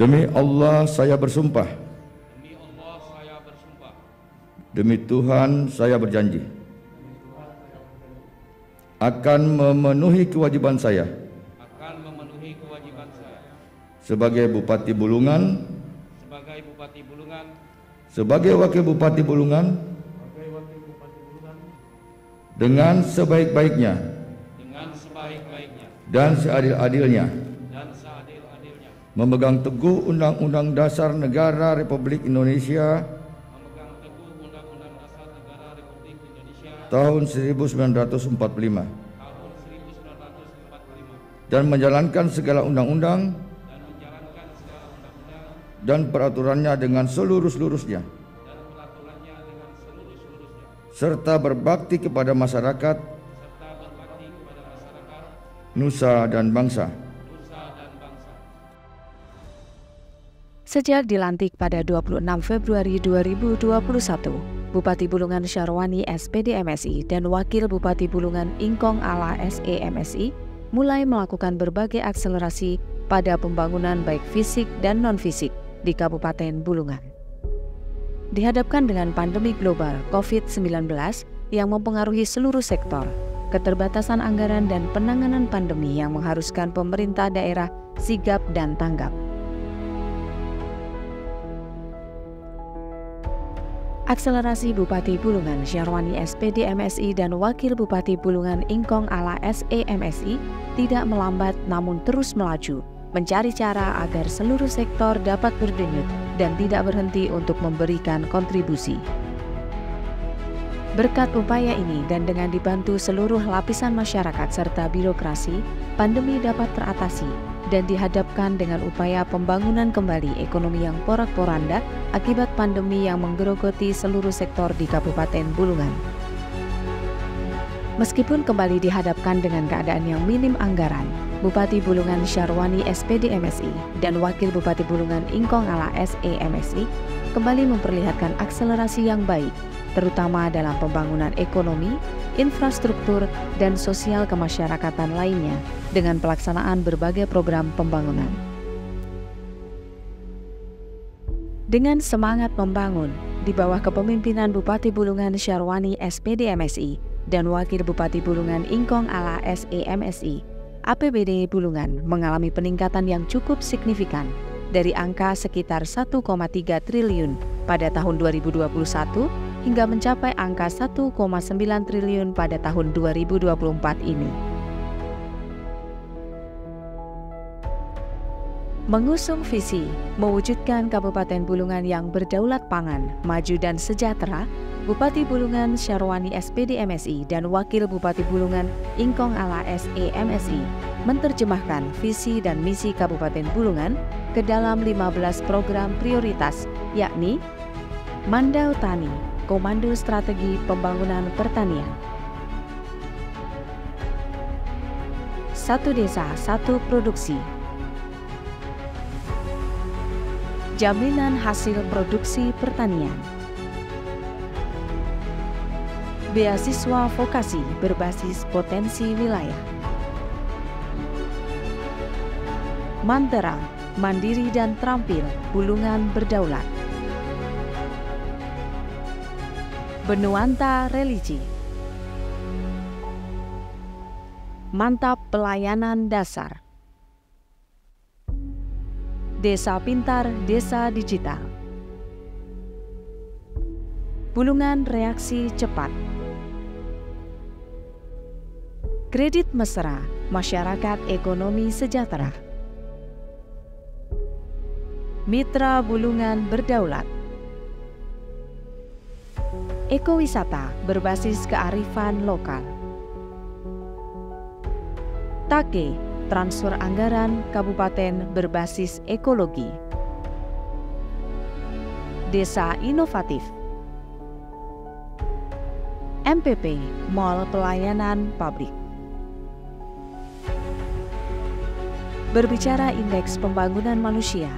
Demi Allah saya bersumpah. Demi Allah saya bersumpah. Demi Tuhan saya berjanji akan memenuhi kewajiban saya sebagai Bupati Bulungan, sebagai Wakil Bupati Bulungan, dengan sebaik-baiknya dan seadil-adilnya, memegang teguh Undang-Undang Dasar Negara Republik Indonesia tahun 1945 dan menjalankan segala undang-undang dan peraturannya dengan seluruh-seluruhnya, serta berbakti kepada masyarakat, nusa dan bangsa. Sejak dilantik pada 26 Februari 2021, Bupati Bulungan Syarwani SPD MSI dan Wakil Bupati Bulungan Ingkong Ala SE MSI mulai melakukan berbagai akselerasi pada pembangunan baik fisik dan non-fisik di Kabupaten Bulungan. Dihadapkan dengan pandemi global COVID-19 yang mempengaruhi seluruh sektor, keterbatasan anggaran dan penanganan pandemi yang mengharuskan pemerintah daerah sigap dan tanggap. Akselerasi Bupati Bulungan Syarwani SPD MSI dan Wakil Bupati Bulungan Ingkong Ala SE MSI tidak melambat namun terus melaju, mencari cara agar seluruh sektor dapat berdenyut dan tidak berhenti untuk memberikan kontribusi. Berkat upaya ini dan dengan dibantu seluruh lapisan masyarakat serta birokrasi, pandemi dapat teratasi dan dihadapkan dengan upaya pembangunan kembali ekonomi yang porak-poranda akibat pandemi yang menggerogoti seluruh sektor di Kabupaten Bulungan. Meskipun kembali dihadapkan dengan keadaan yang minim anggaran, Bupati Bulungan Syarwani SPD MSI dan Wakil Bupati Bulungan Ingkong Ala SE MSI kembali memperlihatkan akselerasi yang baik, terutama dalam pembangunan ekonomi, infrastruktur, dan sosial kemasyarakatan lainnya dengan pelaksanaan berbagai program pembangunan. Dengan semangat membangun, di bawah kepemimpinan Bupati Bulungan Syarwani SPD MSI dan Wakil Bupati Bulungan Ingkong Ala SE MSI, APBD Bulungan mengalami peningkatan yang cukup signifikan dari angka sekitar 1,3 triliun pada tahun 2021 hingga mencapai angka 1,9 triliun pada tahun 2024 ini. Mengusung visi mewujudkan Kabupaten Bulungan yang berdaulat pangan, maju dan sejahtera, Bupati Bulungan Syarwani SPD MSI dan Wakil Bupati Bulungan Ingkong Ala SE MSI menerjemahkan visi dan misi Kabupaten Bulungan ke dalam 15 program prioritas, yakni Mandau Tani, Komando Strategi Pembangunan Pertanian, Satu Desa Satu Produksi, Jaminan Hasil Produksi Pertanian, Beasiswa Vokasi berbasis potensi wilayah, Mantera, Mandiri dan Terampil, Bulungan Berdaulat, Benuanta Religi, Mantap Pelayanan Dasar, Desa Pintar, Desa Digital, Bulungan Reaksi Cepat, Kredit Mesra, Masyarakat Ekonomi Sejahtera, Mitra Bulungan Berdaulat, Ekowisata berbasis kearifan lokal, TAKE, Transfer Anggaran Kabupaten berbasis ekologi, Desa Inovatif, MPP, Mall Pelayanan Pabrik. Berbicara indeks pembangunan manusia,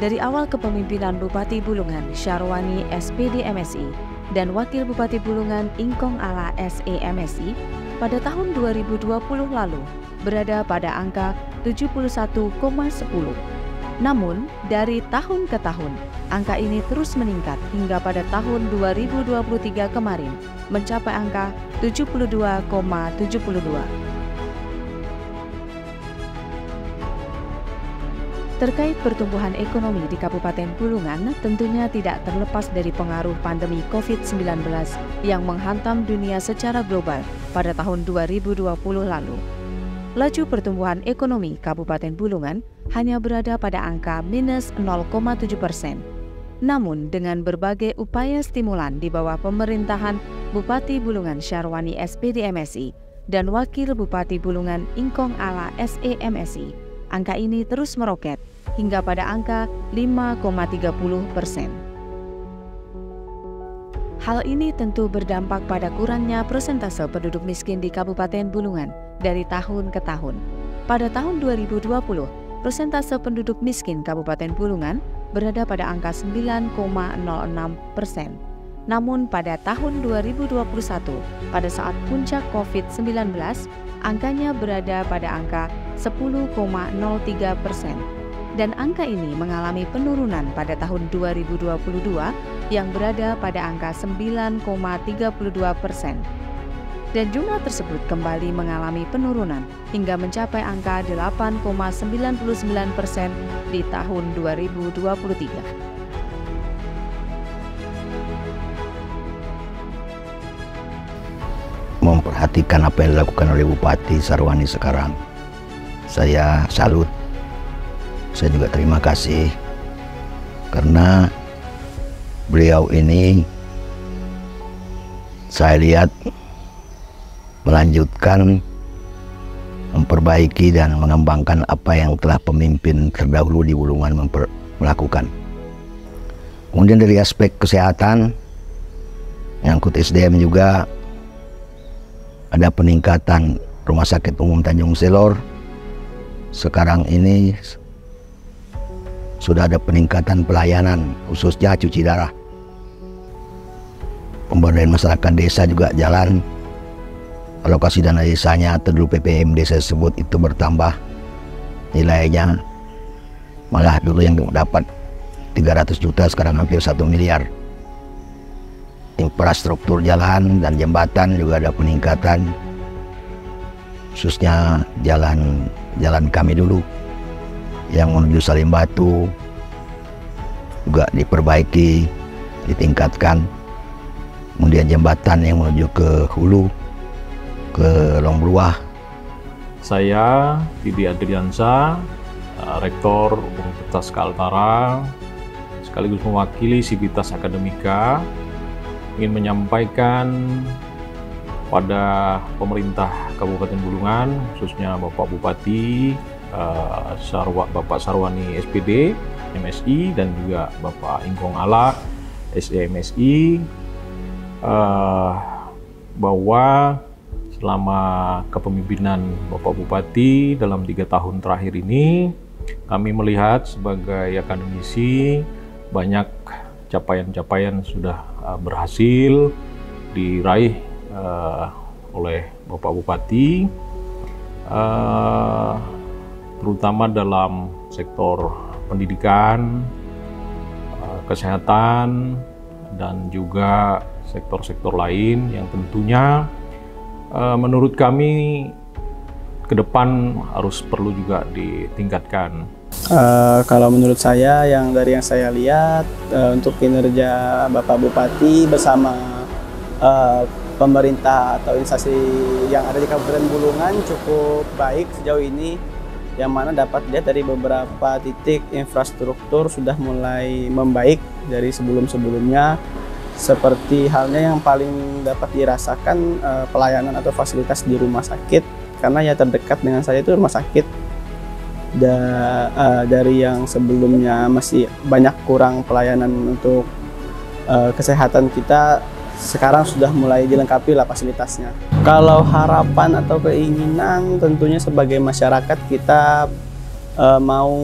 dari awal kepemimpinan Bupati Bulungan Syarwani SPD MSI dan Wakil Bupati Bulungan Ingkong Ala SE MSI pada tahun 2020 lalu berada pada angka 71,10. Namun, dari tahun ke tahun, angka ini terus meningkat hingga pada tahun 2023 kemarin mencapai angka 72,72. Terkait pertumbuhan ekonomi di Kabupaten Bulungan, tentunya tidak terlepas dari pengaruh pandemi COVID-19 yang menghantam dunia secara global pada tahun 2020 lalu. Laju pertumbuhan ekonomi Kabupaten Bulungan hanya berada pada angka minus 0,7%. Namun, dengan berbagai upaya stimulan di bawah pemerintahan Bupati Bulungan Syarwani SPD MSI dan Wakil Bupati Bulungan Ingkong Ala SE MSI, angka ini terus meroket hingga pada angka 5,30%. Hal ini tentu berdampak pada kurangnya persentase penduduk miskin di Kabupaten Bulungan dari tahun ke tahun. Pada tahun 2020, persentase penduduk miskin Kabupaten Bulungan berada pada angka 9,06%. Namun pada tahun 2021, pada saat puncak COVID-19, angkanya berada pada angka 10,03%. Dan angka ini mengalami penurunan pada tahun 2022 yang berada pada angka 9,32%. Dan jumlah tersebut kembali mengalami penurunan hingga mencapai angka 8,99% di tahun 2023. Memperhatikan apa yang dilakukan oleh Bupati Syarwani sekarang, saya salut. Saya juga terima kasih karena beliau ini saya lihat melanjutkan, memperbaiki dan mengembangkan apa yang telah pemimpin terdahulu di Bulungan melakukan. Kemudian dari aspek kesehatan, nyangkut SDM juga ada peningkatan Rumah Sakit Umum Tanjung Selor. Sekarang ini sudah ada peningkatan pelayanan khususnya cuci darah. Pemberdayaan masyarakat desa juga jalan. Alokasi dana desanya atau dulu PPM desa tersebut itu bertambah nilainya, malah dulu yang dapat 300 juta sekarang hampir 1 miliar. Infrastruktur jalan dan jembatan juga ada peningkatan, khususnya jalan kami dulu yang menuju Salim Batu juga diperbaiki, ditingkatkan. Kemudian jembatan yang menuju ke hulu, ke Longluah. Saya Didi Adriansa, Rektor Universitas Kaltara, sekaligus mewakili Sivitas Akademika, ingin menyampaikan pada pemerintah Kabupaten Bulungan, khususnya Bapak Bupati, Bapak Syarwani SPD MSI dan juga Bapak Ingkong Ala SE MSI, bahwa selama kepemimpinan Bapak Bupati dalam 3 tahun terakhir ini, kami melihat sebagai akademisi banyak capaian-capaian sudah berhasil diraih oleh Bapak Bupati, terutama dalam sektor pendidikan, kesehatan, dan juga sektor-sektor lain yang tentunya menurut kami ke depan harus perlu juga ditingkatkan. Kalau menurut saya, dari yang saya lihat, untuk kinerja Bapak Bupati bersama pemerintah atau instansi yang ada di Kabupaten Bulungan cukup baik sejauh ini, yang mana dapat dilihat dari beberapa titik infrastruktur sudah mulai membaik dari sebelum-sebelumnya, seperti halnya yang paling dapat dirasakan pelayanan atau fasilitas di rumah sakit, karena ya terdekat dengan saya itu rumah sakit. Dari yang sebelumnya masih banyak kurang pelayanan untuk kesehatan kita, sekarang sudah mulai dilengkapi lah fasilitasnya. Kalau harapan atau keinginan, tentunya sebagai masyarakat kita mau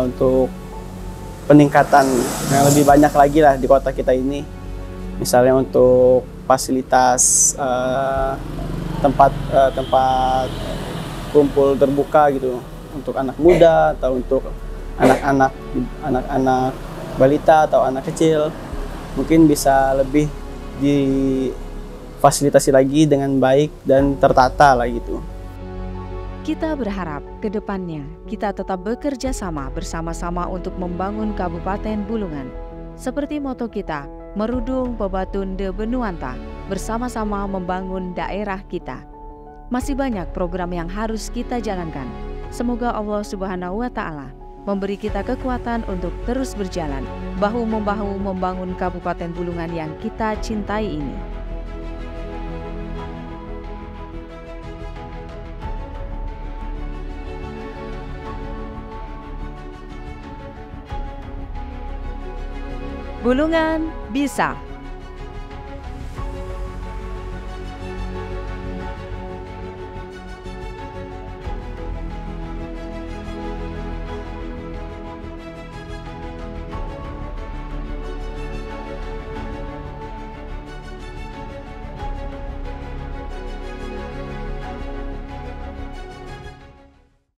untuk peningkatan yang lebih banyak lagi lah di kota kita ini. Misalnya untuk fasilitas tempat kumpul terbuka gitu untuk anak muda atau untuk anak-anak balita atau anak kecil mungkin bisa lebih difasilitasi lagi dengan baik dan tertata lah gitu. Kita berharap ke depannya kita tetap bekerja sama bersama-sama untuk membangun Kabupaten Bulungan. Seperti moto kita, Merudung Bebatun de Benuanta, bersama-sama membangun daerah kita. Masih banyak program yang harus kita jalankan. Semoga Allah Subhanahu wa Ta'ala memberi kita kekuatan untuk terus berjalan bahu-membahu membangun Kabupaten Bulungan yang kita cintai ini. Bulungan bisa.